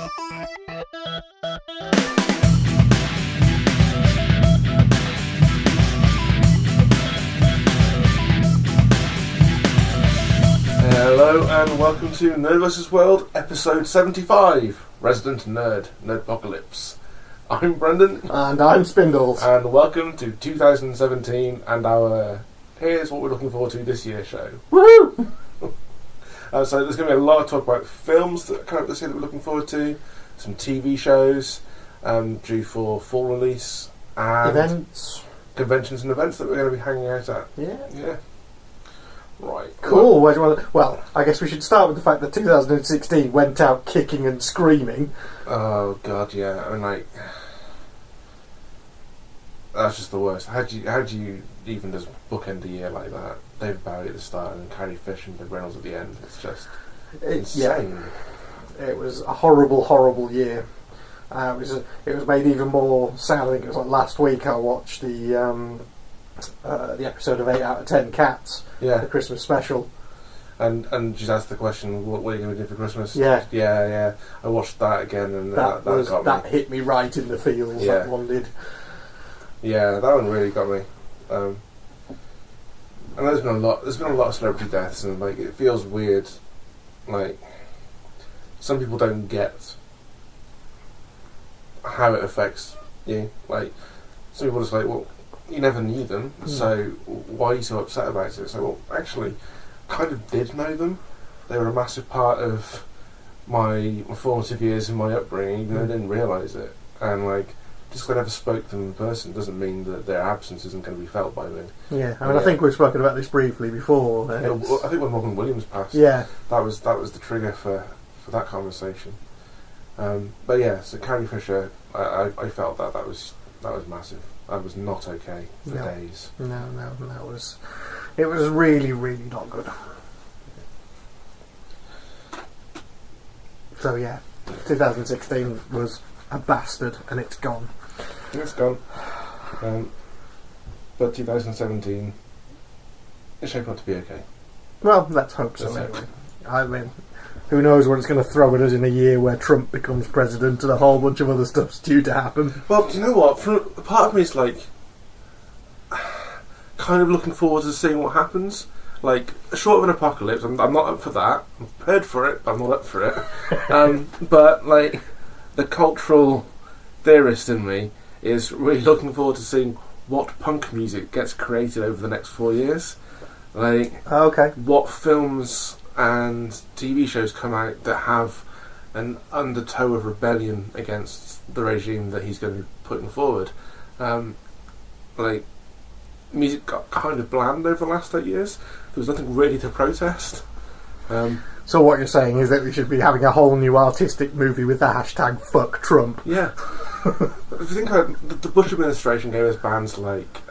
Hello and welcome to NerdVsWorld episode 75, Resident Nerd, Nerdpocalypse. I'm Brendan. And I'm Spindles. And welcome to 2017 and our Here's What We're Looking Forward to This Year show. Woohoo! So there's going to be a lot of talk about films that come up this year that we're looking forward to, some TV shows due for fall release, and conventions and events that we're going to be hanging out at. Yeah. Right. Cool. Where do you want to... Well, I guess we should start with the fact that 2016 went out kicking and screaming. Oh god, yeah. I mean, like, that's just the worst. How do you even just bookend a year like that? David Bowie at the start and Carrie Fisher and Big Reynolds at the end. It's just insane. Yeah. It was a horrible, horrible year. It was made even more sad. I think it was like last week I watched the episode of 8 out of 10 Cats. Yeah. The Christmas special. And just asked the question, what are you going to do for Christmas? Yeah. I watched that again, and that got me. Hit me right in the feels. Yeah. That one did. Yeah, that one really got me. And there's been a lot of celebrity deaths, and like it feels weird. Like some people don't get how it affects you. Like some people are just like, well, you never knew them, so why are you so upset about it? So, well, actually, kind of did know them. They were a massive part of my formative years and my upbringing, even though I didn't realise it. And like, just because I never spoke to them in person doesn't mean that their absence isn't going to be felt by me. Yeah, I mean, I think we've spoken about this briefly before. I think when Robin Williams passed, that was the trigger for that conversation. But yeah, so Carrie Fisher, I felt that was massive. That was not okay for days. No, it was really, really not good. So yeah, 2016 was a bastard, and it's gone. It's gone. But 2017 is shaping up to be okay. Well, let's hope so anyway. I mean, who knows what it's going to throw at us in a year where Trump becomes president and a whole bunch of other stuff's due to happen. Well, do you know what? Part of me is like, kind of looking forward to seeing what happens. Like, short of an apocalypse, I'm not up for that. I'm prepared for it, but I'm not up for it. But, like, the cultural theorist in me is really looking forward to seeing what punk music gets created over the next 4 years. Like, what films and TV shows come out that have an undertow of rebellion against the regime that he's going to be putting forward. Like, music got kind of bland over the last 8 years. There was nothing really to protest. So what you're saying is that we should be having a whole new artistic movie with the hashtag Fuck Trump. Yeah. If you think about the Bush administration gave us bands like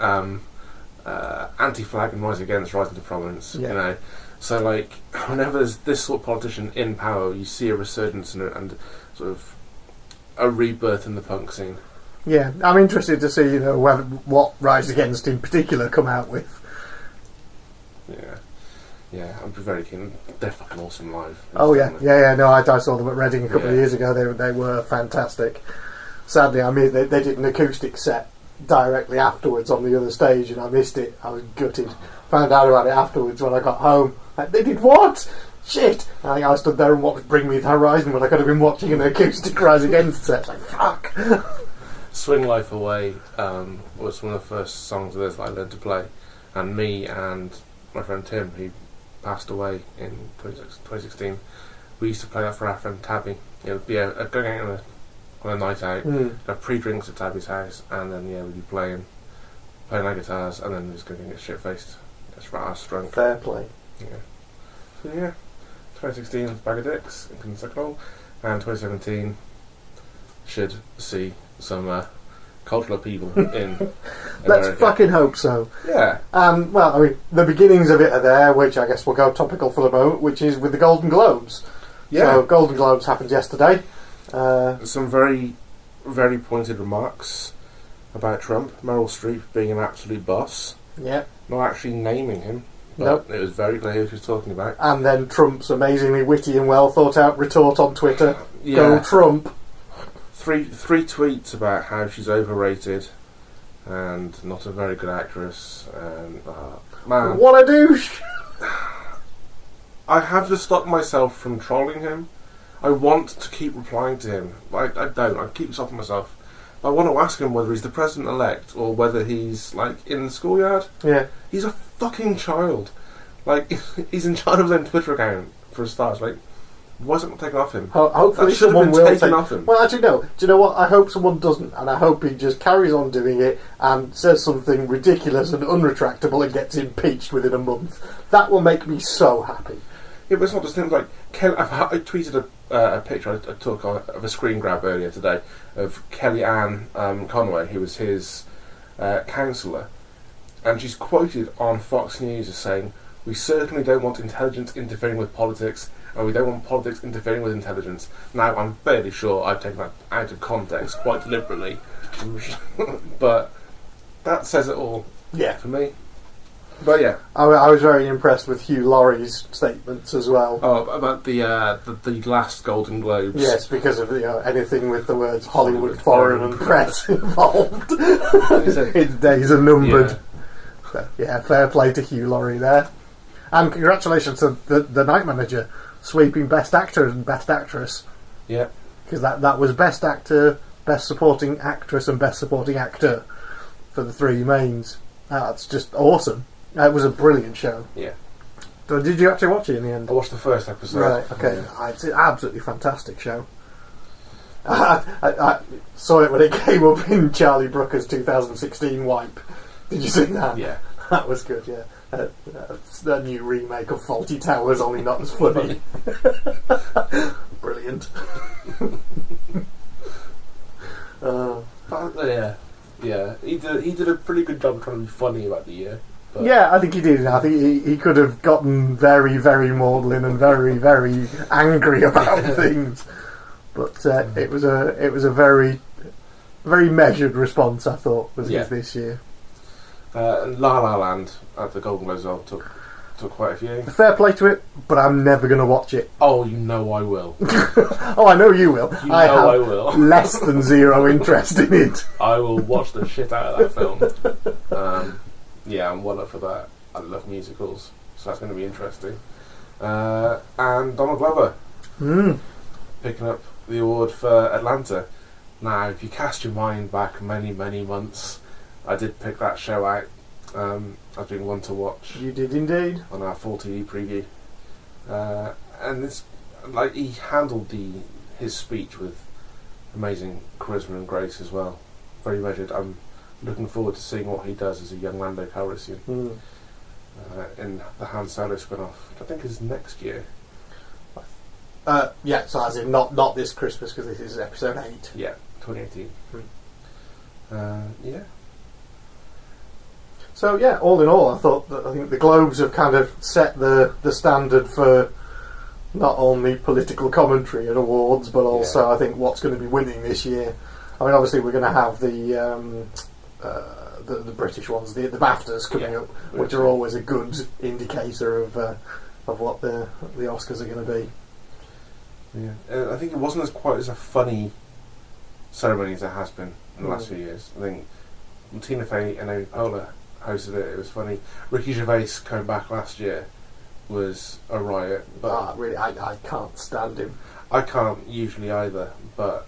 Anti-Flag and Rise Against rise into prominence, you know. So, like, whenever there's this sort of politician in power, you see a resurgence and sort of a rebirth in the punk scene. Yeah, I'm interested to see, what Rise Against in particular come out with. Yeah, I'd be very keen. They're fucking awesome live. Oh yeah. No, I saw them at Reading a couple of years ago. They were fantastic. Sadly, I mean, they did an acoustic set directly afterwards on the other stage, and I missed it. I was gutted. Found out about it afterwards when I got home. Like, they did what? Shit! I stood there and watched Bring Me the Horizon when I could have been watching an acoustic Rise Against set. Like, fuck! Swing Life Away was one of the first songs of theirs that I learned to play. And me and my friend Tim, who passed away in 2016, we used to play that for our friend Tabby. It would be going out on a night out, have pre-drinks at Tabby's house, and then we'd be playing our guitars, and then just going to get shit-faced. That's right, ass drunk. Fair play. Yeah. So 2016 was bag of dicks in Constantine, and 2017 should see some cultural upheaval in America. Let's fucking hope so. Yeah. Well, I mean, the beginnings of it are there, which I guess will go topical for the moment, which is with the Golden Globes. Yeah. So, Golden Globes happened yesterday. Some very, very pointed remarks about Trump. Meryl Streep being an absolute boss. Yeah. Not actually naming him, but it was very clear who she was talking about. And then Trump's amazingly witty and well thought out retort on Twitter. Yeah. Go Trump. Three tweets about how she's overrated and not a very good actress. And man, what a douche! I have to stop myself from trolling him. I want to keep replying to him. I don't. I keep stopping myself. I want to ask him whether he's the president-elect or whether he's, like, in the schoolyard. Yeah. He's a fucking child. Like, he's in charge of his own Twitter account, for a start. Like, why is it not taken off him? Hopefully that should someone have been will taken off him. Well, actually, no. Do you know what? I hope someone doesn't, and I hope he just carries on doing it and says something ridiculous and unretractable and gets impeached within a month. That will make me so happy. Yeah, but it's not just things like... I tweeted a picture I took of a screen grab earlier today of Kellyanne Conway, who was his counsellor, and she's quoted on Fox News as saying, "We certainly don't want intelligence interfering with politics, and we don't want politics interfering with intelligence." Now, I'm fairly sure I've taken that out of context quite deliberately, but that says it all for me. But yeah, I was very impressed with Hugh Laurie's statements as well. Oh, about the last Golden Globes. Yes, because of anything with the words Hollywood, foreign, and press involved. His days are numbered. Yeah. So, yeah, fair play to Hugh Laurie there, and congratulations to the Night Manager sweeping Best Actor and Best Actress. Yeah, because that was Best Actor, Best Supporting Actress, and Best Supporting Actor for the three mains. That's just awesome. It was a brilliant show. Yeah. So did you actually watch it in the end? I watched the first episode. Right, okay. Yeah. It's an absolutely fantastic show. I saw it when it came up in Charlie Brooker's 2016 Wipe. Did you see that? Yeah. That was good, yeah. It's a new remake of Fawlty Towers, only not as funny. Brilliant. Yeah. He did a pretty good job trying to be funny about the year. But yeah, I think he did. I think he could have gotten very, very maudlin and very, very angry about things. But it was a very, very measured response, I thought, was his this year. La La Land at the Golden Globes took quite a few. Fair play to it, but I'm never going to watch it. Oh, you know I will. Oh, I know you will. I will. Less than zero interest in it. I will watch the shit out of that film. Yeah, I'm well up for that. I love musicals, so that's going to be interesting. And Donald Glover picking up the award for Atlanta. Now, if you cast your mind back many, many months, I did pick that show out as being one to watch. You did indeed. On our full TV preview. And it's like he handled his speech with amazing charisma and grace as well. Very measured. I'm looking forward to seeing what he does as a young Lando Calrissian in the Han Solo spin-off, which I think is next year. Yeah, so as in not this Christmas, because this is episode 8. Yeah, 2018. Yeah. So yeah, all in all, I think the Globes have kind of set the standard for not only political commentary and awards, but also I think what's going to be winning this year. I mean, obviously we're going to have the British ones, the BAFTAs coming up, which are always a good indicator of what the Oscars are going to be. Yeah, I think it wasn't quite as a funny ceremony as it has been in the last few years. I think Tina Fey and Amy Poehler hosted it. It was funny. Ricky Gervais coming back last year was a riot. But really, I can't stand him. I can't usually either, but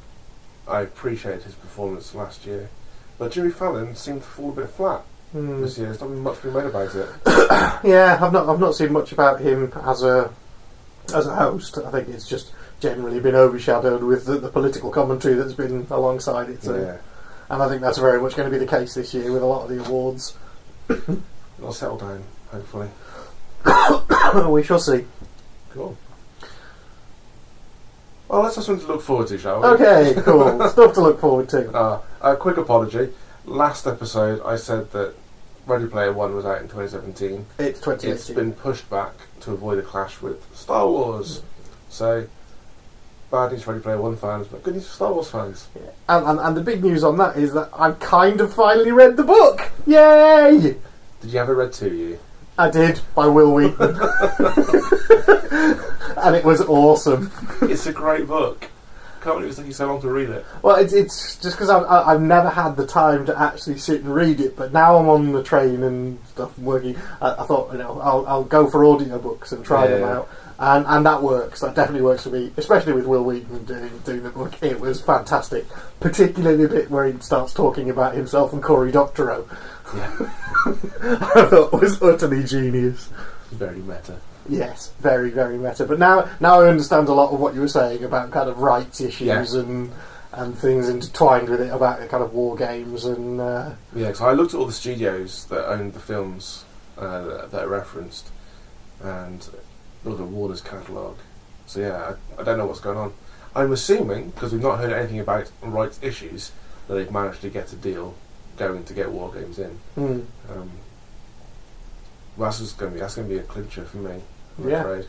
I appreciated his performance last year. But Jimmy Fallon seemed to fall a bit flat this year. There's not much been made about it. Yeah, I've not seen much about him as a host. I think it's just generally been overshadowed with the political commentary that's been alongside it. So. Yeah. And I think that's very much going to be the case this year with a lot of the awards. It'll settle down, hopefully. We shall see. Cool. Well, let's have something to look forward to, shall we? Okay, cool. Stuff to look forward to. A quick apology. Last episode, I said that Ready Player One was out in 2017. It's 2018. It's been pushed back to avoid a clash with Star Wars. So, bad news for Ready Player One fans, but good news for Star Wars fans. Yeah. And the big news on that is that I've kind of finally read the book. Yay! Did you have it read to you? I did, by Will Wheaton. And it was awesome. It's a great book. Can't believe it's taking so long to read it. Well, it's just because I've never had the time to actually sit and read it, but now I'm on the train and stuff and working, I thought, I'll go for audiobooks and try them out. And that works. That definitely works for me, especially with Will Wheaton doing the book. It was fantastic, particularly the bit where he starts talking about himself and Cory Doctorow. Yeah. I thought it was utterly genius. Very meta. Yes, very, very meta. But now I understand a lot of what you were saying about kind of rights issues and things intertwined with it, about the kind of war games and... Yeah, so I looked at all the studios that owned the films that are referenced, and looked at Warner's catalogue. So yeah, I don't know what's going on. I'm assuming, because we've not heard anything about rights issues, that they've managed to get a deal going to get war games in. Mm. Well, that's going to be a clincher for me, I'm afraid.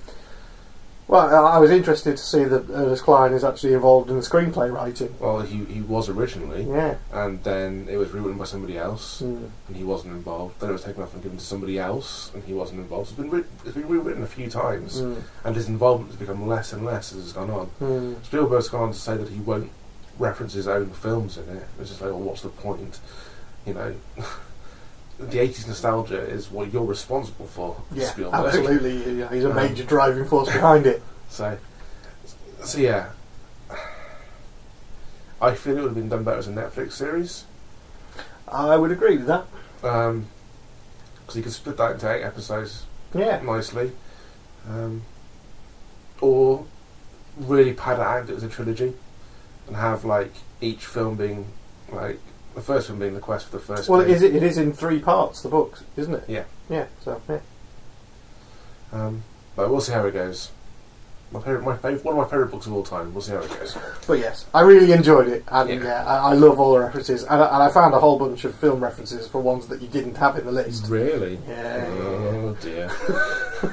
Well, I was interested to see that Ernest Cline is actually involved in the screenplay writing. Well, he was originally, yeah, and then it was rewritten by somebody else, and he wasn't involved. Then it was taken off and given to somebody else, and he wasn't involved. So it's been rewritten a few times, and his involvement has become less and less as it's gone on. Spielberg's gone on to say that he won't reference his own films in it. It's just like, well, what's the point? You know, the 80s nostalgia is what you're responsible for, Spielberg. Absolutely. Yeah, he's a major driving force behind it. So yeah, I feel it would have been done better as a Netflix series. I would agree with that. Because you could split that into 8 episodes nicely. Or really pad it out as a trilogy and have like each film being like the first one being the quest for the first. Well, king. it is in 3 parts, the books, isn't it? Yeah. Yeah. So yeah. But we'll see how it goes. One of my favourite books of all time. We'll see how it goes. But yes, I really enjoyed it, and I love all the references, and I found a whole bunch of film references for ones that you didn't have in the list. Really? Yeah. Oh dear.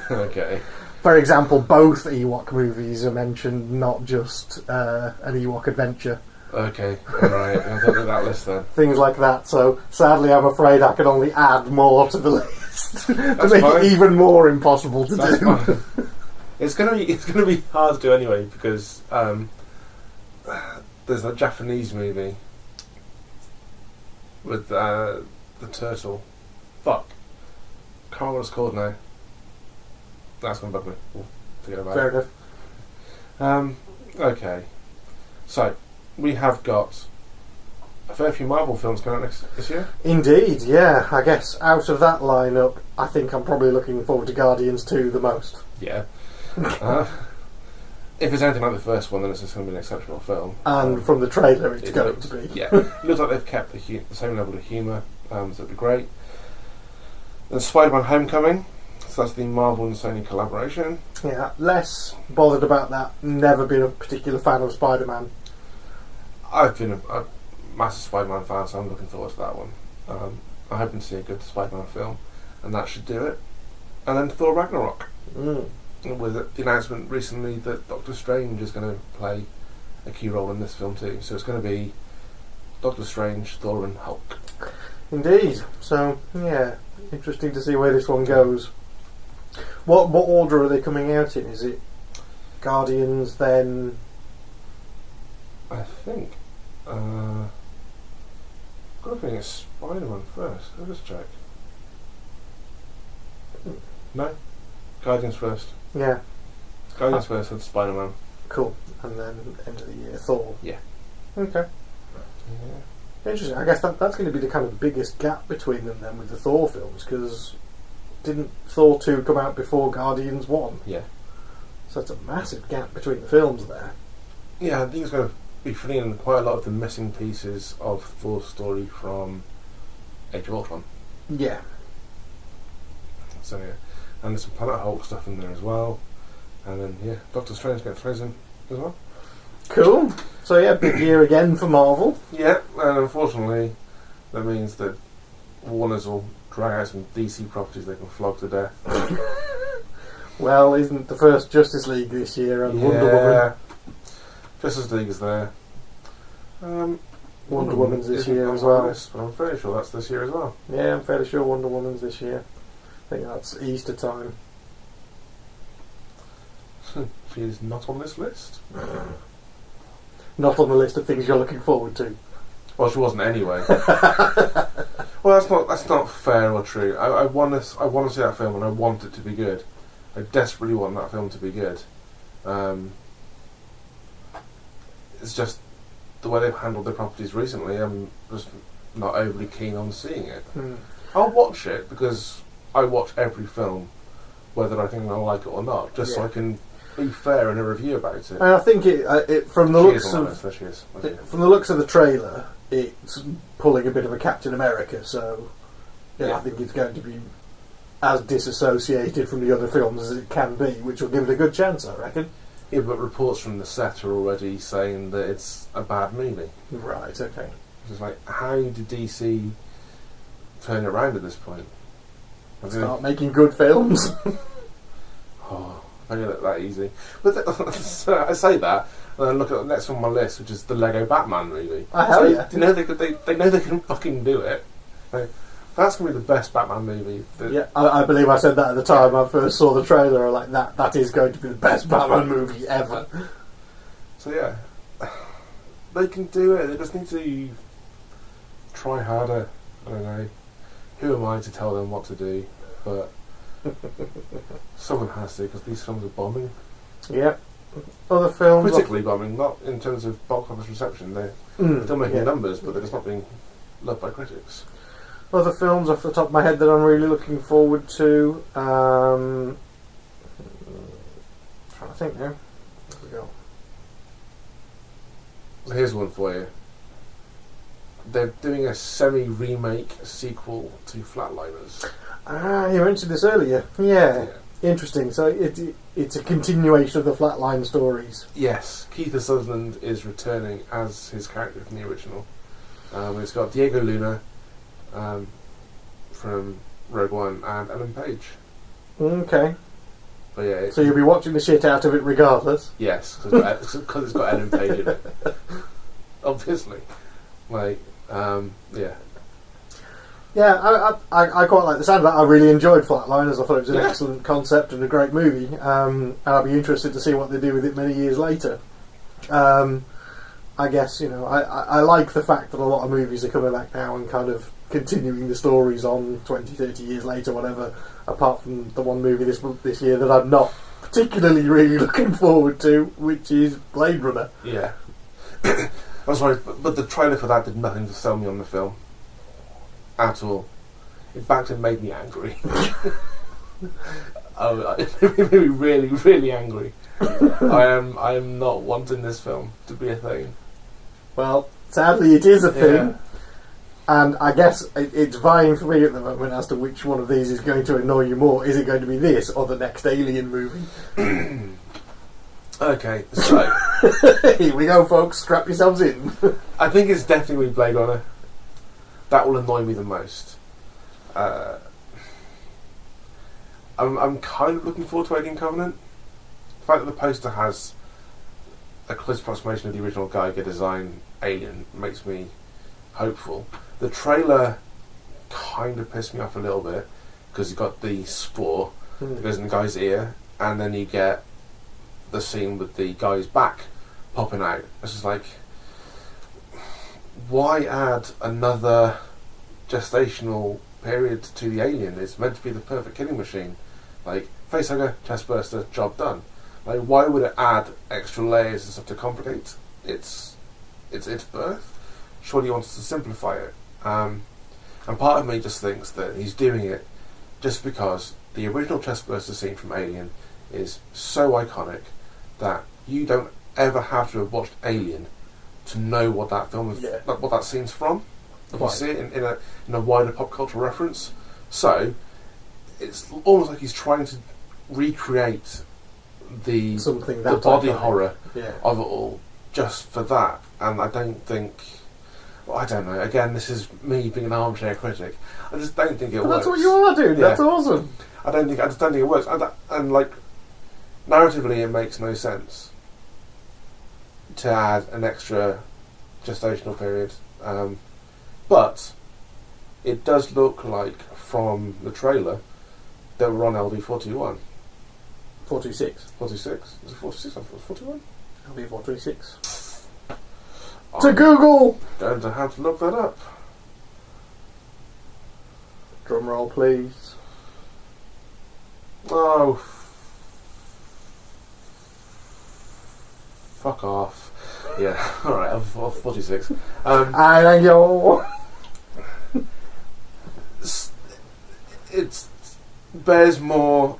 Okay. For example, both Ewok movies are mentioned, not just an Ewok adventure. Okay, alright, I'll look at that list then. Things like that, so sadly I'm afraid I can only add more to the list to make it even more impossible to do. Fine. It's gonna be hard to do anyway, because there's that Japanese movie with the turtle. Fuck. Can't remember what it's called now. That's gonna bug me. We'll forget about Fair it. enough. Okay. So we have got a fair few Marvel films coming out this year. Indeed, yeah. I guess out of that lineup, I think I'm probably looking forward to Guardians 2 the most. Yeah. If it's anything like the first one, then it's just going to be an exceptional film. And from the trailer, it's going to be. Yeah. It looks like they've kept the same level of humour, so it'd be great. Then Spider-Man Homecoming. So that's the Marvel and Sony collaboration. Yeah, less bothered about that. Never been a particular fan of Spider-Man. I've been a massive Spider-Man fan, so I'm looking forward to that one. I'm hoping to see a good Spider-Man film, and that should do it. And then Thor Ragnarok. With the announcement recently that Doctor Strange is going to play a key role in this film too. So it's going to be Doctor Strange, Thor and Hulk. Indeed. So, yeah, interesting to see where this one goes. What order are they coming out in? Is it Guardians, then... I think... I've got a feeling it's Spider-Man first. I'll just check. No? Guardians first. Yeah. Guardians first and Spider-Man. Cool. And then end of the year, Thor. Yeah. Okay. Yeah. Interesting. I guess that's going to be the kind of biggest gap between them then with the Thor films, because didn't Thor 2 come out before Guardians 1? Yeah. So that's a massive gap between the films there. Yeah, I think it's going to be filling in quite a lot of the missing pieces of Thor's story from Age of Ultron. Yeah. So yeah. And there's some Planet Hulk stuff in there as well. And then, yeah, Doctor Strange gets thrown in as well. Cool. So yeah, big year again for Marvel. Yeah, and unfortunately, that means that Warner's will drag out some DC properties they can flog to death. Well, isn't the first Justice League this year and Wonder Woman? Justice League is there. Wonder Woman's this year as well. But I'm fairly sure that's this year as well. Yeah, I'm fairly sure Wonder Woman's this year. think that's Easter time. She is not on this list. Not on the list of things you're looking forward to. Well, she wasn't anyway. Well, that's not fair or true. I want to see that film, and I want it to be good. I desperately want that film to be good. It's just the way they've handled their properties recently. I'm just not overly keen on seeing it. I'll watch it because I watch every film, whether I think I like it or not, just so I can be fair in a review about it. And I think from the looks of from the looks of the trailer, it's pulling a bit of a Captain America. So I think it's going to be as disassociated from the other films as it can be, which will give it a good chance, I reckon. Yeah, but reports from the set are already saying that it's a bad movie. Right. Okay. It's like, how did DC turn it around at this point? Start making good films. Oh, I don't look that easy. But so I say that, and then look at the next one on my list, which is the Lego Batman movie. Hell yeah! You know they know they can fucking do it. Like, that's gonna be the best Batman movie. Yeah, I believe I said that at the time I first saw the trailer. I'm like, that is going to be the best Batman movie ever. So yeah, they can do it. They just need to try harder. I don't know. Who am I to tell them what to do? But someone has to, because these films are bombing. Yeah. Other films... Critically bombing, not in terms of box office reception. They're still making numbers, but they're just not being loved by critics. Other films off the top of my head that I'm really looking forward to... trying to think now. There we go. Well, here's one for you. They're doing a semi-remake sequel to Flatliners. You mentioned this earlier. Yeah. Interesting. So it's a continuation of the Flatline stories. Yes. Kiefer Sutherland is returning as his character from the original. It's got Diego Luna from Rogue One and Ellen Page. Okay. But yeah. So you'll be watching the shit out of it regardless? Yes, because it's got Ellen Page in it. Obviously. Like, yeah. Yeah, I quite like the sound of that. I really enjoyed Flatliners. I thought it was an excellent concept and a great movie. And I'll be interested to see what they do with it many years later. I guess, I like the fact that a lot of movies are coming back now and kind of continuing the stories on 20, 30 years later, whatever, apart from the one movie this year that I'm not particularly really looking forward to, which is Blade Runner. Yeah. I'm sorry, but the trailer for that did nothing to sell me on the film. At all. In fact, it made me angry. It made me really, really angry. I am not wanting this film to be a thing. Well, sadly it is a thing. And I guess it's vying for me at the moment as to which one of these is going to annoy you more. Is it going to be this or the next Alien movie? Okay, so... Here we go, folks. Strap yourselves in. I think it's definitely Blade Runner. That will annoy me the most. I'm kind of looking forward to Alien Covenant. The fact that the poster has a close approximation of the original Geiger design Alien makes me hopeful. The trailer kind of pissed me off a little bit because you've got the spore that goes in the guy's ear, and then you get the scene with the guy's back popping out. It's just like, why add another gestational period to the alien? It's meant to be the perfect killing machine. Like, facehugger, chest burster, job done. Like, why would it add extra layers and stuff to complicate its birth? Surely he wants to simplify it. And part of me just thinks that he's doing it just because the original chest burster scene from Alien is so iconic that you don't ever have to have watched Alien to know what that film is, what that scene's from. You see it in a wider pop culture reference. So it's almost like he's trying to recreate the body horror of it all just for that. And I don't think... Well, I don't know. Again, this is me being an armchair critic. I just don't think it works. That's what you are, dude. That's awesome. I just don't think it works. And like, narratively, it makes no sense to add an extra gestational period. But it does look like, from the trailer, that were on LD41. 426. 46? Was it 46? I thought it was 41? LD 426. To Google! Going to have to look that up. Drum roll, please. Oh. Fuck off. Yeah, alright, I'm 46. I thank you. It bears more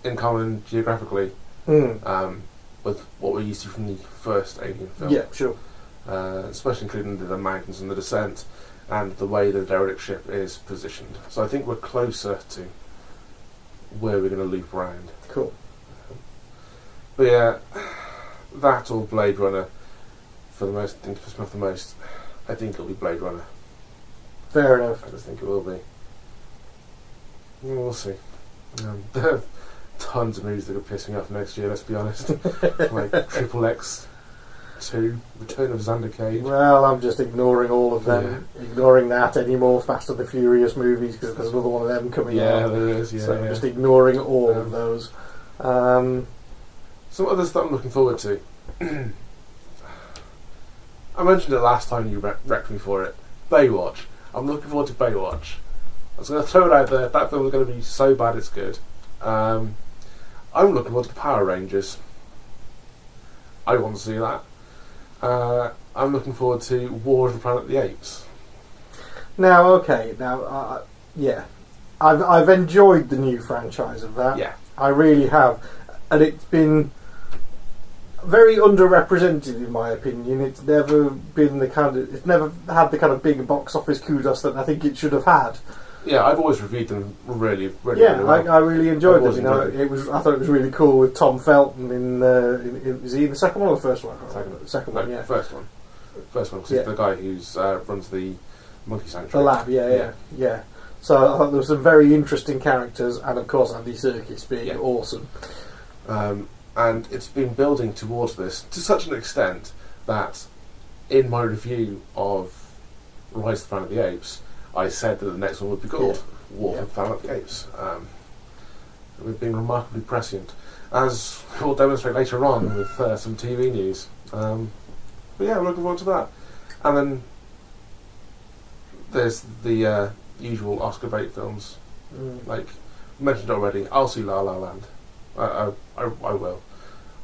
in common geographically with what we're used to from the first Alien film. Yeah, sure. Especially including the mountains and the descent and the way the derelict ship is positioned. So I think we're closer to where we're going to loop around. Cool. But yeah, that or Blade Runner for the most. I think it'll be Blade Runner. Fair enough. I just think it will be. We'll see. There are tons of movies that could piss me off next year, let's be honest. Like Triple X 2, Return of Xander Cage. Well, I'm just ignoring all of them. Yeah. Ignoring that. Any more Fast and the Furious movies, because there's another one of them coming out. Yeah, there is, yeah. So I'm just ignoring all of those. Some others that I'm looking forward to. I mentioned it last time you wrecked me for it. Baywatch. I'm looking forward to Baywatch. I was going to throw it out there. That film is going to be so bad it's good. I'm looking forward to Power Rangers. I want to see that. I'm looking forward to War of the Planet of the Apes. Now, okay, yeah, I've enjoyed the new franchise of that. Yeah, I really have, and it's been very underrepresented in my opinion. It's never been it's never had the kind of big box office kudos that I think it should have had. Yeah, I've always reviewed them really well. I really enjoyed them. I thought it was really cool with Tom Felton is he in the second one or the first one? Second one, yeah. First one, because he's the guy who's runs the Monkey Sanctuary. The lab, yeah. So I thought there were some very interesting characters, and of course Andy Serkis being awesome. And it's been building towards this to such an extent that in my review of Rise of the Planet of the Apes, I said that the next one would be called War of the Planet of the Apes. We've been remarkably prescient, as we'll demonstrate later on with some TV news. But yeah, I'm looking forward to that. And then there's the usual Oscar bait films. Like mentioned already, I'll see La La Land. I will.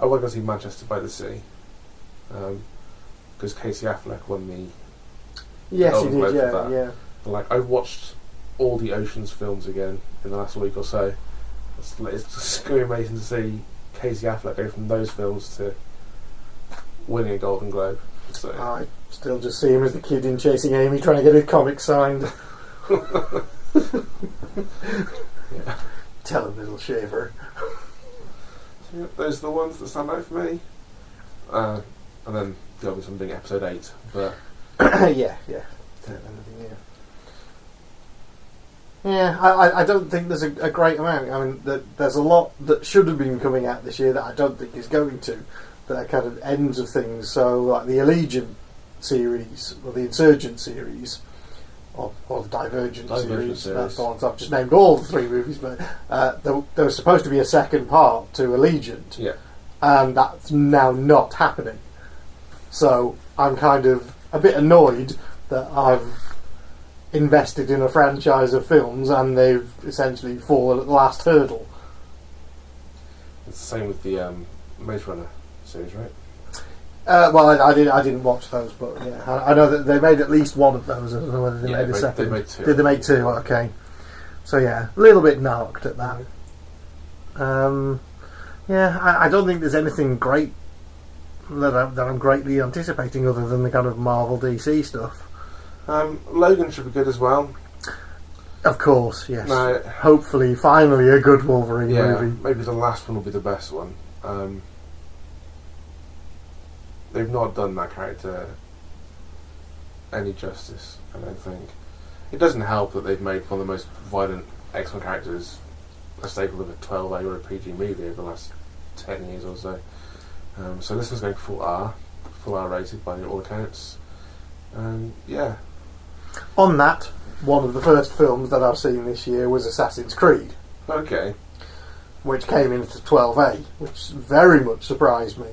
I want to go see Manchester by the Sea because Casey Affleck won the Yes, he did. Yeah. Like, I've watched all the Oceans films again in the last week or so. It's just going to be amazing to see Casey Affleck go from those films to winning a Golden Globe. So I still just see him as the kid in Chasing Amy trying to get his comic signed. Yeah. Tell him, little shaver. So, yeah, those are the ones that stand out for me. And then the obvious one being Episode 8. But yeah. Yeah, I don't think there's a great amount. I mean, there's a lot that should have been coming out this year that I don't think is going to. That are kind of ends of things. So, like the Allegiant series, or the Insurgent series, or the Divergent series. That's the ones I've just named all the three movies, but there was supposed to be a second part to Allegiant. Yeah. And that's now not happening. So, I'm kind of a bit annoyed that I've invested in a franchise of films and they've essentially fallen at the last hurdle. It's the same with the Maze Runner series, right? Well, I didn't watch those, but yeah, I know that they made at least one of those. I don't know whether they made a second. They made two. Did they make two? Okay. So yeah, a little bit narked at that. Yeah, I don't think there's anything great that I'm greatly anticipating other than the kind of Marvel DC stuff. Logan should be good as well. Of course, yes. Hopefully, finally a good Wolverine movie. Maybe the last one will be the best one. They've not done that character any justice, I don't think. It doesn't help that they've made one of the most violent X-Men characters a staple of a 12A or a PG movie over the last 10 years or so. So this one's going full R rated by all accounts. Yeah. On that, one of the first films that I've seen this year was Assassin's Creed. Okay. which came into 12A, which very much surprised me.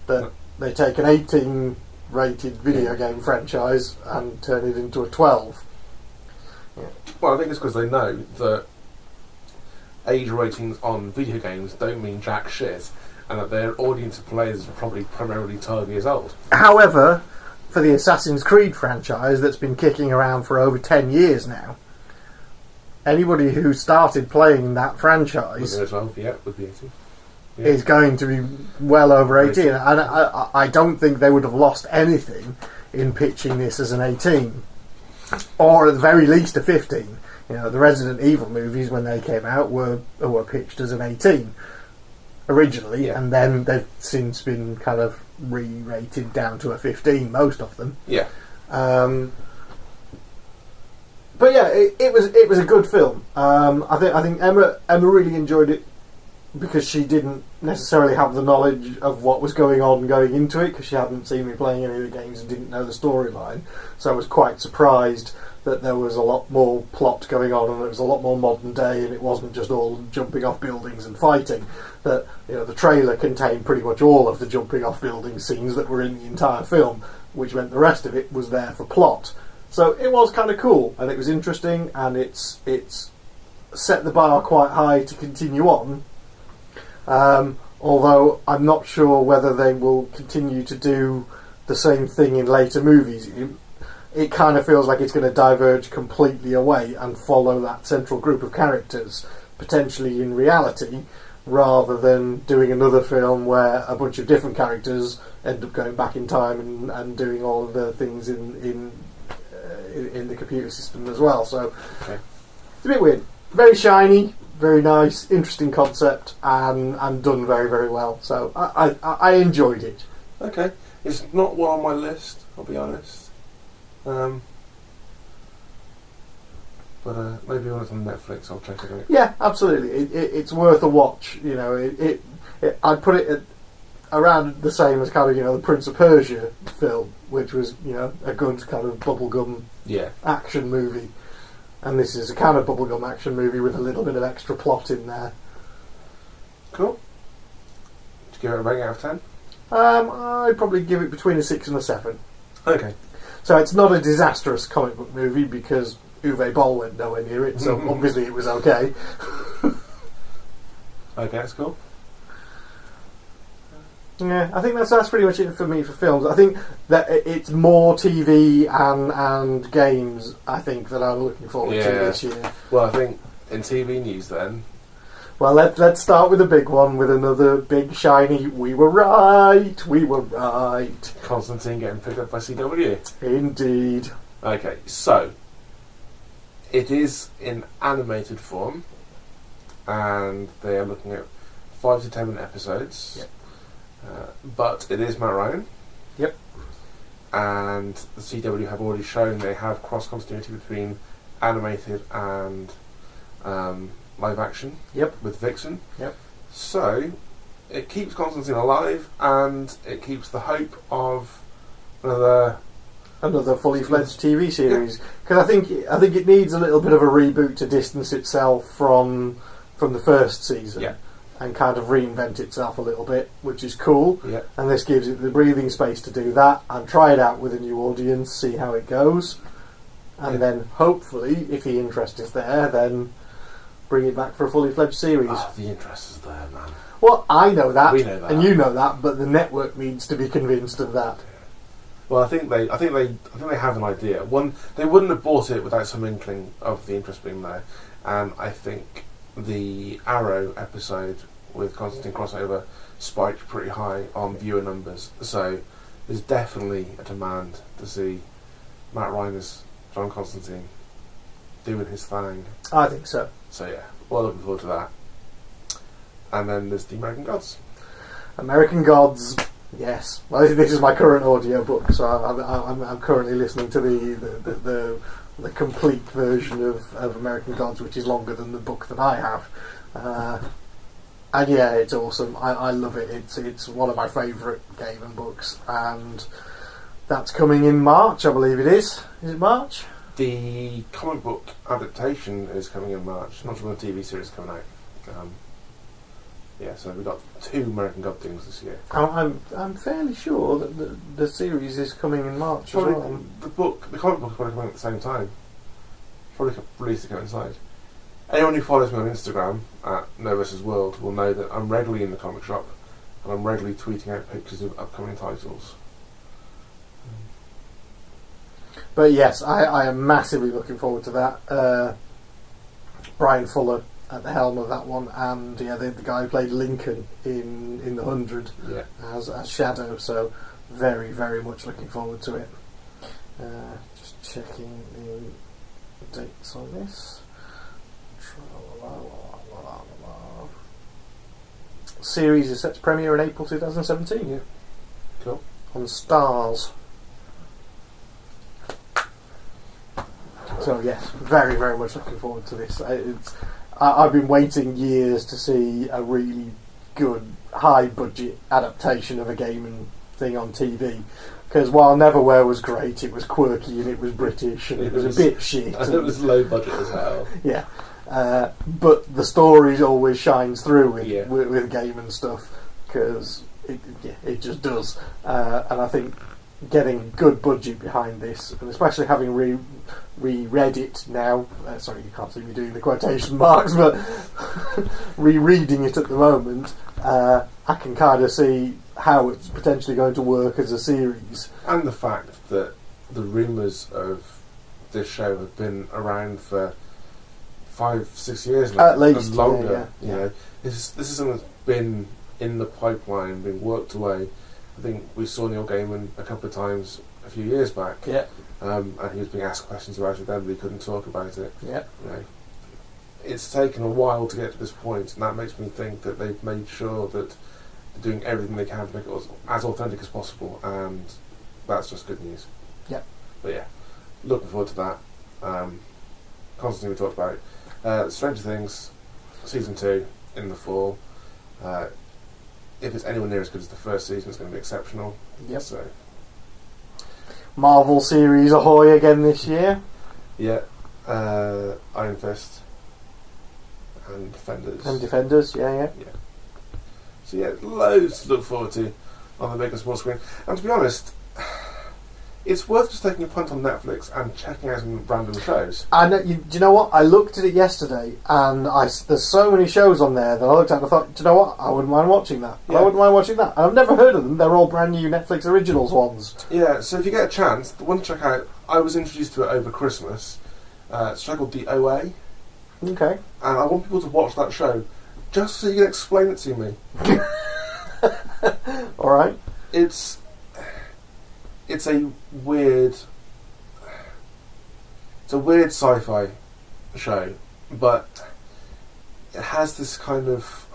That they take an 18 rated video game franchise and turn it into a 12. Yeah. Well, I think it's because they know that age ratings on video games don't mean jack shit, and that their audience of players is probably primarily 12 years old. However, for the Assassin's Creed franchise that's been kicking around for over 10 years now, anybody who started playing that franchise Within 12, yeah, would be 18. Yeah. is going to be well over 18. And I don't think they would have lost anything in pitching this as an 18. Or at the very least a 15. You know, the Resident Evil movies, when they came out, were pitched as an 18 originally, and then they've since been kind of re-rated down to a 15, most of them. Yeah. But yeah, it was a good film. I think Emma really enjoyed it because she didn't necessarily have the knowledge of what was going on going into it, because she hadn't seen me playing any of the games and didn't know the storyline. So I was quite surprised that there was a lot more plot going on and it was a lot more modern day and it wasn't just all jumping off buildings and fighting. That, you know, the trailer contained pretty much all of the jumping off building scenes that were in the entire film, which meant the rest of it was there for plot. So it was kind of cool and it was interesting, and it's set the bar quite high to continue on. Although I'm not sure whether they will continue to do the same thing in later movies. It kind of feels like it's going to diverge completely away and follow that central group of characters, potentially in reality, rather than doing another film where a bunch of different characters end up going back in time and doing all of the things in the computer system as well. So it's a bit weird. Very shiny, very nice, interesting concept, and done very, very well. So I enjoyed it. Okay. It's not one on my list, I'll be honest. But maybe when it's on Netflix, I'll check it out. Yeah, absolutely. It's worth a watch. You know, I'd put it around the same as kind of, you know, the Prince of Persia film, which was, you know, a good kind of bubblegum action movie. And this is a kind of bubblegum action movie with a little bit of extra plot in there. Cool. Did you give it a rating out of 10? I'd probably give it between a 6 and a 7. Okay. So it's not a disastrous comic book movie because Uwe Boll went nowhere near it, so obviously it was okay. Okay, that's cool. Yeah, I think that's pretty much it for me for films. I think that it's more TV and games, I think, that I'm looking forward to this year. Well, I think in TV news then... Well, let's start with a big one, with another big shiny we were right. Constantine getting picked up by CW. Indeed. Okay, so it is in animated form, and they are looking at 5 to 10 minute episodes. Yep. But it is Matt Ryan. Yep. And the CW have already shown they have cross continuity between animated and live action. Yep. With Vixen. Yep. So it keeps Constantine alive, and it keeps the hope of another fully fledged TV series. Because I think it needs a little bit of a reboot to distance itself from the first season. Yeah. And kind of reinvent itself a little bit, which is cool. Yeah. And this gives it the breathing space to do that and try it out with a new audience, see how it goes, and then hopefully, if the interest is there, then bring it back for a fully fledged series. Oh, the interest is there, man. Well, I know that, we know that, and you know that, but the network needs to be convinced of that. Well, I think they have an idea. One, they wouldn't have bought it without some inkling of the interest being there, and I think the Arrow episode with Constantine crossover spiked pretty high on viewer numbers, so there's definitely a demand to see Matt Ryan as John Constantine doing his thing. I think so. So yeah, well, looking forward to that. And then there's the American Gods. American Gods, yes. Well, this is my current audio book, so I'm currently listening to the complete version of American Gods, which is longer than the book that I have. And yeah, it's awesome. I love it. It's one of my favourite Gaiman books, and that's coming in March, I believe it is. Is it March? The comic book adaptation is coming in March. Not sure when the TV series is coming out. So we've got 2 American God things this year. I'm fairly sure that the series is coming in March probably as well. The comic book is probably coming at the same time. Probably released to coincide. Anyone who follows me on Instagram at NerdVsWorld will know that I'm regularly in the comic shop and I'm regularly tweeting out pictures of upcoming titles. But yes, I am massively looking forward to that. Brian Fuller at the helm of that one, and the guy who played Lincoln in The 100 as Shadow, so very, very much looking forward to it. Just checking the dates on this. Series is set to premiere in April 2017. Yeah. Cool. On Stars. So yes, very, very much looking forward to this. I've been waiting years to see a really good, high-budget adaptation of a gaming thing on TV. Because while Neverwhere was great, it was quirky and it was British and it was a bit shit. And it was low budget as hell. Yeah. But the story always shines through with game and stuff, because it just does. And I think getting good budget behind this, and especially having reread it now, sorry, you can't see me doing the quotation marks, but rereading it at the moment, I can kind of see how it's potentially going to work as a series. And the fact that the rumours of this show have been around for 5-6 years now, at least, and longer. Yeah. You know, this is something that's been in the pipeline, being worked away. I think we saw Neil Gaiman a couple of times a few years back. Yeah. And he was being asked questions about it then, but he couldn't talk about it. Yeah. You know, it's taken a while to get to this point, and that makes me think that they've made sure that they're doing everything they can to make it as authentic as possible, and that's just good news. Yeah. But yeah, looking forward to that. Constantine we talked about. Stranger Things, Season 2 in the fall. If it's anywhere near as good as the first season, it's going to be exceptional. Yep. So, Marvel series ahoy again this year. Yeah. Iron Fist and Defenders. Yeah. So yeah, loads to look forward to on the big and small screen. And to be honest, it's worth just taking a punt on Netflix and checking out some random shows. I know. Do you know what? I looked at it yesterday, and there's so many shows on there that I looked at and I thought, do you know what? I wouldn't mind watching that. Yeah. I wouldn't mind watching that. And I've never heard of them. They're all brand new Netflix originals ones. Yeah, so if you get a chance, the one to check out, I was introduced to it over Christmas. It's a show called The OA. Okay. And I want people to watch that show just so you can explain it to me. Alright. It's a weird sci-fi show, but it has this kind of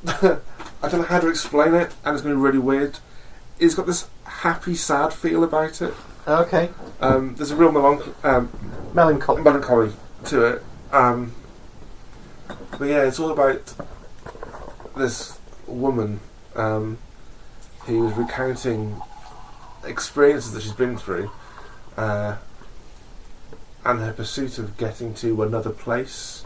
I don't know how to explain it, and it's going to be really weird. It's got this happy, sad feel about it. Okay. There's a real melancholy to it. But yeah, it's all about this woman who is recounting experiences that she's been through, and her pursuit of getting to another place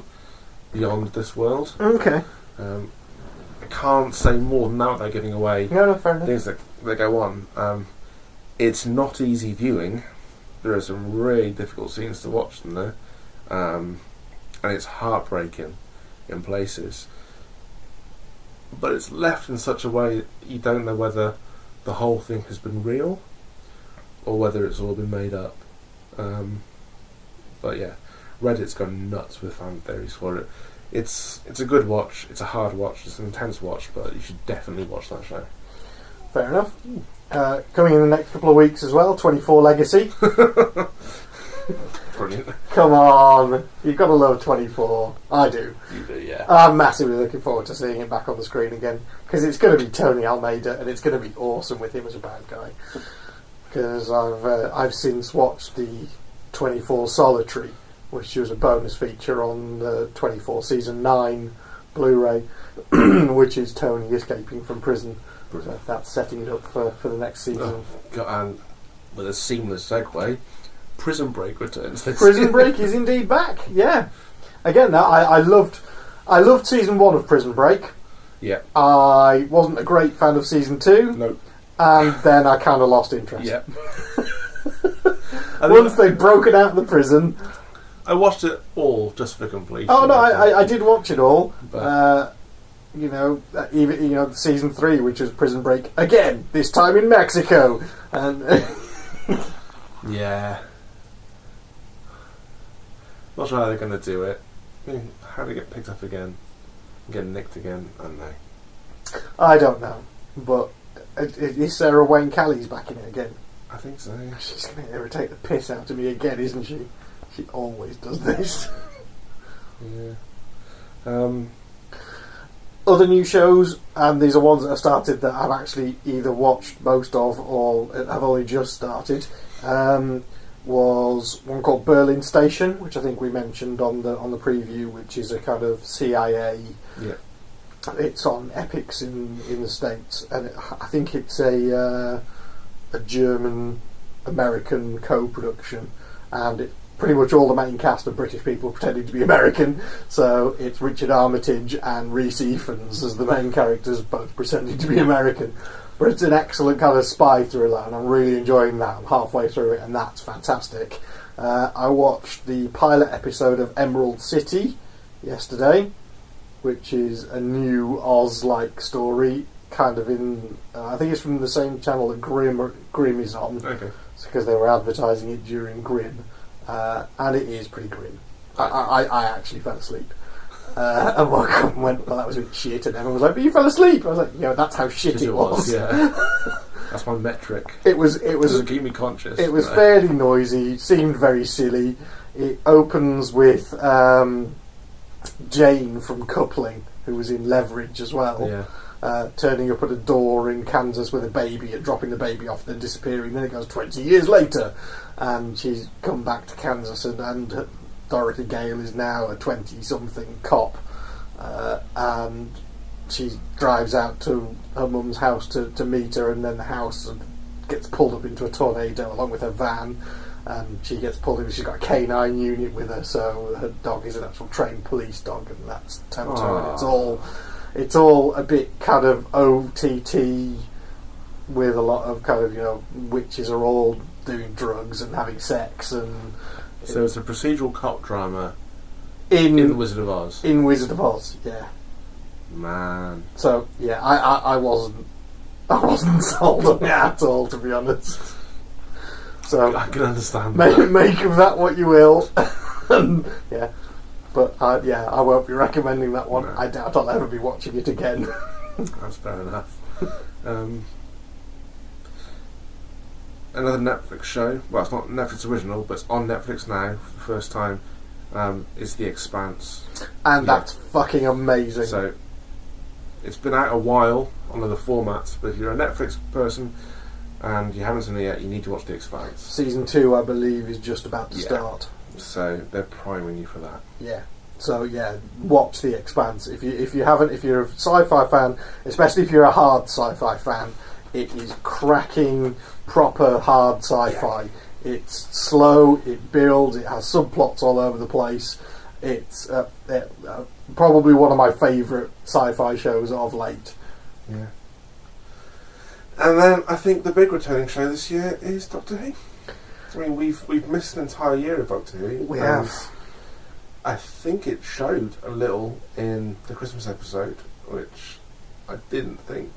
beyond this world. Okay. I can't say more than that without giving away fair enough. things that go on. It's not easy viewing. There are some really difficult scenes to watch in there, and it's heartbreaking in places. But it's left in such a way that you don't know whether the whole thing has been real or whether it's all been made up. But yeah, Reddit's gone nuts with fan theories for it. It's a good watch, it's a hard watch, it's an intense watch, but you should definitely watch that show. Fair enough. Coming in the next couple of weeks as well, 24 Legacy. Brilliant. Come on, you've got to love 24. I do. You do, yeah. I'm massively looking forward to seeing him back on the screen again, because it's going to be Tony Almeida, and it's going to be awesome with him as a bad guy. Because I've since watched the 24 Solitary, which was a bonus feature on the 24 Season 9 Blu-ray, which is Tony escaping from prison. So that's setting it up for the next season. And with a seamless segue, Prison Break returns. Prison Break is indeed back. Yeah. Again, I loved season 1 of Prison Break. Yeah. I wasn't a great fan of season 2. Nope. And then I kind of lost interest. Yeah. Once they'd broken out of the prison. I watched it all just for completion. Oh no, I did watch it all. But Even season 3, which was Prison Break again, this time in Mexico, and yeah, not sure how they're going to do it. How do they get picked up again, get nicked again? I don't know. I don't know, but is Sarah Wayne Callies back in it again? I think so. She's going to irritate the piss out of me again, isn't she? She always does this. Yeah. Other new shows, and these are ones that have started that I've actually either watched most of or have only just started, was one called Berlin Station, which I think we mentioned on the preview, which is a kind of CIA. Yeah. It's on Epix in the States, and I think it's a German-American co-production, and it pretty much all the main cast are British people pretending to be American, so it's Richard Armitage and Rhys Ifans as the main characters, both pretending to be American. But it's an excellent kind of spy thriller, and I'm really enjoying that. I'm halfway through it, and that's fantastic. I watched the pilot episode of Emerald City yesterday, which is a new Oz-like story, kind of in... I think it's from the same channel that Grimm is on. Okay. It's because they were advertising it during Grimm. And it is pretty grim. I actually fell asleep. And woke up and went, well, that was a bit shit. And everyone was like, but you fell asleep. I was like, that's how shit it was. Yeah. That's my metric. It was keep me conscious. It was fairly noisy, seemed very silly. It opens with Jane from Coupling, who was in Leverage as well. Yeah. Turning up at a door in Kansas with a baby and dropping the baby off, then disappearing. Then it goes 20 years later, and she's come back to Kansas, and Dorothy Gale is now a 20-something cop, and she drives out to her mum's house to meet her, and then the house gets pulled up into a tornado along with her van, and she gets pulled in. She's got a canine unit with her, so her dog is an actual trained police dog, and that's Toto, and it's all a bit kind of OTT with a lot of kind of, witches are all doing drugs and having sex. And so it's a procedural cop drama in Wizard of Oz. In Wizard of Oz, yeah. Man. So, yeah, I wasn't sold on it at all, to be honest. So I can understand make of that what you will. And, yeah. But I won't be recommending that one. No. I doubt I'll ever be watching it again. That's fair enough. Another Netflix show, well, it's not Netflix original, but it's on Netflix now for the first time, is The Expanse. And that's fucking amazing. So, it's been out a while on other formats, but if you're a Netflix person and you haven't seen it yet, you need to watch The Expanse. Season 2, I believe, is just about to start. So they're priming you for that. Yeah. So watch The Expanse. If you haven't, if you're a sci-fi fan, especially if you're a hard sci-fi fan, it is cracking, proper hard sci-fi. Yeah. It's slow, it builds, it has subplots all over the place. It's probably one of my favourite sci-fi shows of late. Yeah. And then I think the big returning show this year is Doctor Who. I mean, we've missed an entire year of Doctor Who. We have. I think it showed a little in the Christmas episode, which I didn't think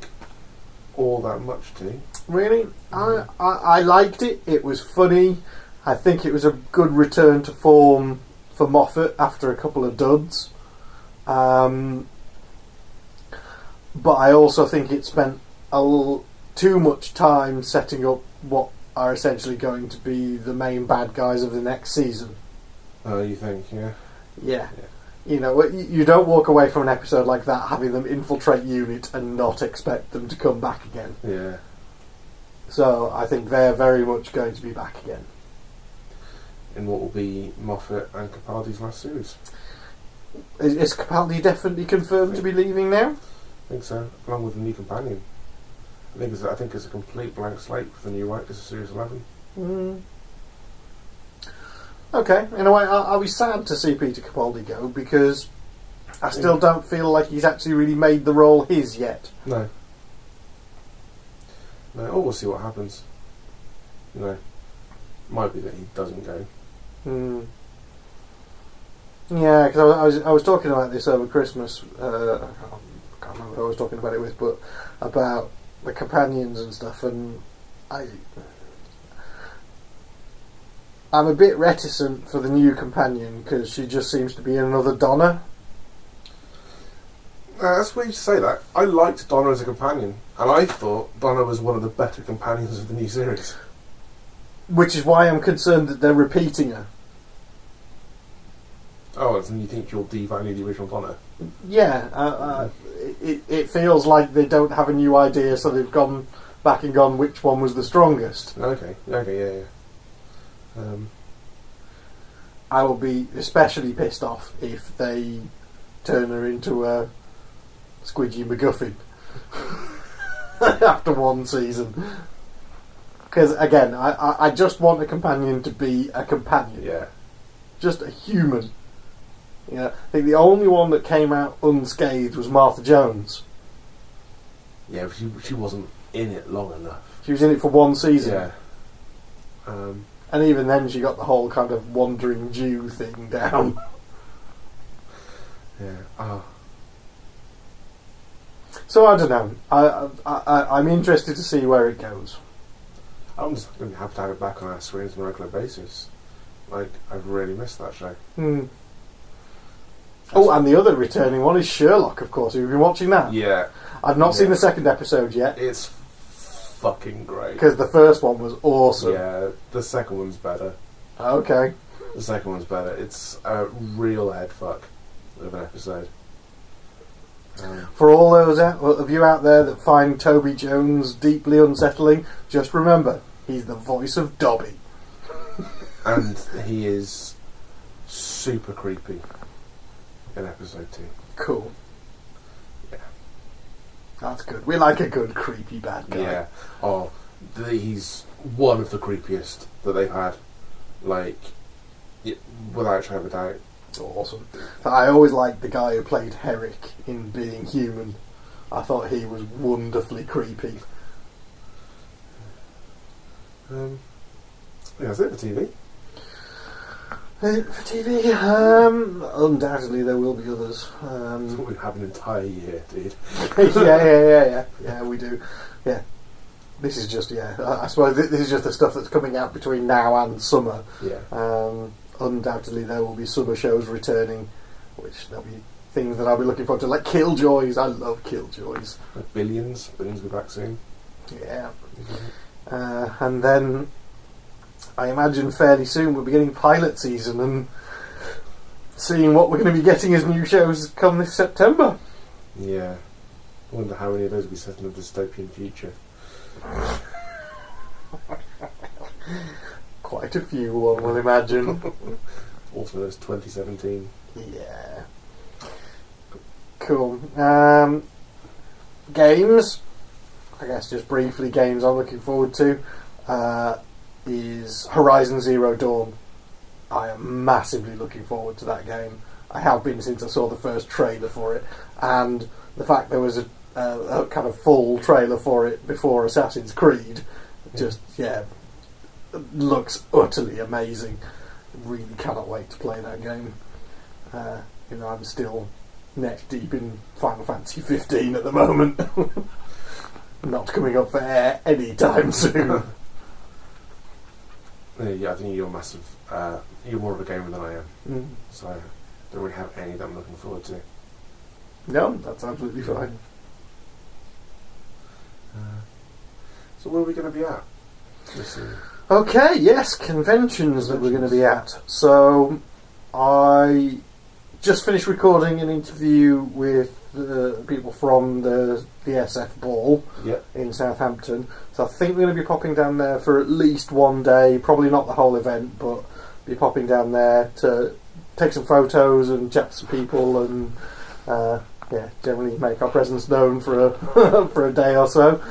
all that much to. Really? I liked it. It was funny. I think it was a good return to form for Moffat after a couple of duds. But I also think it spent too much time setting up what are essentially going to be the main bad guys of the next season. Oh, you think, yeah? Yeah. You don't walk away from an episode like that having them infiltrate UNIT and not expect them to come back again. Yeah. So I think they're very much going to be back again. In what will be Moffat and Capaldi's last series. Is Capaldi definitely confirmed to be leaving now? I think so, along with a new companion. I think it's a complete blank slate for the new writers of Series 11. Okay, in a way, I'll be sad to see Peter Capaldi go, because I still don't feel like he's actually really made the role his yet. No. No, we'll see what happens. Might be that he doesn't go. Yeah, because I was talking about this over Christmas. I can't remember who I was talking about it with, but about the companions and stuff, and I'm a bit reticent for the new companion because she just seems to be another Donna. That's weird you say that. I liked Donna as a companion, and I thought Donna was one of the better companions of the new series. Which is why I'm concerned that they're repeating her. Oh, and you think you'll devalue the original Donna? Yeah, it feels like they don't have a new idea, so they've gone back and gone, which one was the strongest? Okay, yeah. I will be especially pissed off if they turn her into a Squidgy MacGuffin after one season. Because, again, I just want a companion to be a companion. Yeah. Just a human. I think the only one that came out unscathed was Martha Jones. Yeah, but she wasn't in it long enough. She was in it for one season. Yeah. And even then she got the whole kind of wandering Jew thing down. Yeah. So I don't know. I'm interested to see where it goes. I'm just going to have to have it back on our screens on a regular basis. I've really missed that show. Oh, and the other returning one is Sherlock, of course. Have you been watching that? Yeah. I've not seen the second episode yet. It's fucking great. Because the first one was awesome. Yeah, the second one's better. Okay. The second one's better. It's a real headfuck of an episode. For all those of you out there that find Toby Jones deeply unsettling, just remember, he's the voice of Dobby. And he is super creepy in episode 2. Cool. Yeah. That's good. We like a good creepy bad guy. Yeah. Oh, he's one of the creepiest that they've had. Without a shadow of a doubt. Awesome. I always liked the guy who played Herrick in Being Human. I thought he was wonderfully creepy. Yeah, that's it for TV. For TV, undoubtedly there will be others. We have an entire year, dude. Yeah, we do. Yeah. This is just, I suppose this is just the stuff that's coming out between now and summer. Yeah. Undoubtedly there will be summer shows returning, which there'll be things that I'll be looking forward to, like Killjoys. I love Killjoys. Like Billions will be back soon. Yeah. And then I imagine fairly soon we'll be getting pilot season and seeing what we're going to be getting as new shows come this September. Yeah. I wonder how many of those will be set in a dystopian future. Quite a few, one will imagine. Also, there's 2017. Yeah. Cool. Games. I guess just briefly, games I'm looking forward to is Horizon Zero Dawn. I am massively looking forward to that game. I have been since I saw the first trailer for it, and the fact there was a kind of full trailer for it before Assassin's Creed just looks utterly amazing. Really cannot wait to play that game. I'm still neck deep in Final Fantasy 15 at the moment. Not coming up for air anytime soon. Yeah, I think you're massive. You're more of a gamer than I am, so I don't really have any that I'm looking forward to. No, that's absolutely fine. So where are we going to be at this year? Okay, yes, conventions that we're going to be at. So, I just finished recording an interview with people from the SF Ball in Southampton. So I think we're going to be popping down there for at least one day, probably not the whole event, but be popping down there to take some photos and chat to some people and generally make our presence known for a day or so.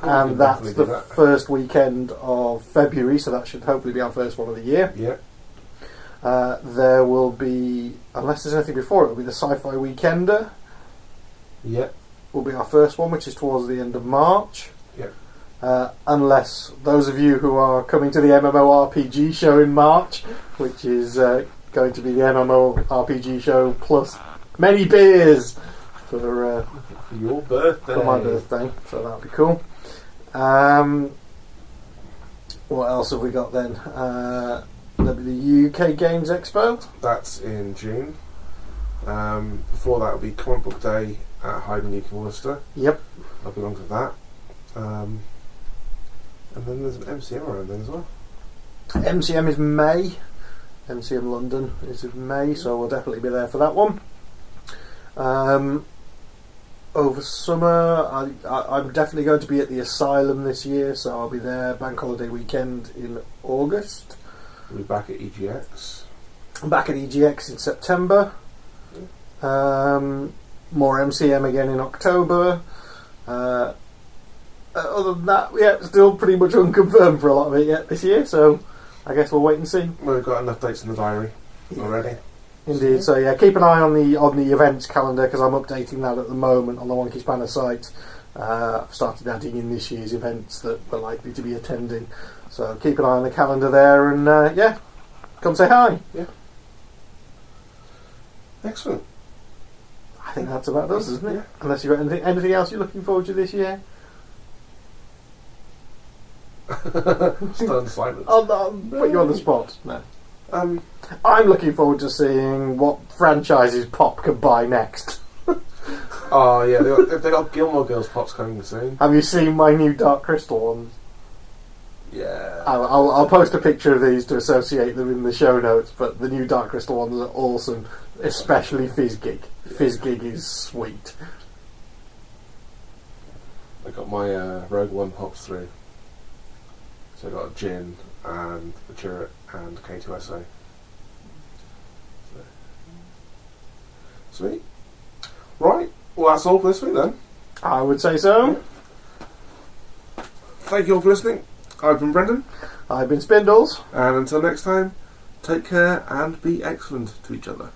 And that's the first weekend of February, so that should hopefully be our first one of the year. Yeah. There will be, unless there's anything before it, will be the Sci-Fi Weekender. Yep. Will be our first one, which is towards the end of March. Yep. Unless those of you who are coming to the MMORPG show in March, which is going to be the MMORPG show plus many beers for your birthday. For my birthday, so that'll be cool. What else have we got then? There'll be the UK Games Expo. That's in June. Before that will be Comic Book Day at Hyde and Euc in Worcester. Yep. I belong to that. And then there's an MCM around then as well. MCM is May. MCM London is in May, so we'll definitely be there for that one. Over summer, I'm definitely going to be at the Asylum this year, so I'll be there Bank Holiday weekend in August. We'll be back at EGX. I'm back at EGX in September. More MCM again in October. Other than that, yeah, still pretty much unconfirmed for a lot of it yet this year, so I guess we'll wait and see. We've got enough dates in the diary already. Indeed, so yeah, keep an eye on the events calendar, because I'm updating that at the moment on the Wonky Spanner site. I've started adding in this year's events that we're likely to be attending, so keep an eye on the calendar there, and yeah, come say hi. Yeah. Excellent. I think that's about us, isn't it? Yeah. Unless you've got anything else you're looking forward to this year? Stunned silence. I'll put you on the spot. No. I'm looking forward to seeing what franchises Pop can buy next. Oh yeah, they got Gilmore Girls Pops coming soon. Have you seen my new Dark Crystal ones? Yeah. I'll post a picture of these to associate them in the show notes, but the new Dark Crystal ones are awesome, especially Fizzgig. Fizzgig is sweet. I got my Rogue One Pops through. So I got a Jin and a Chirrut and K2SO. So. Sweet. Right, well that's all for this week then. I would say so. Thank you all for listening. I've been Brendan. I've been Spindles. And until next time, take care and be excellent to each other.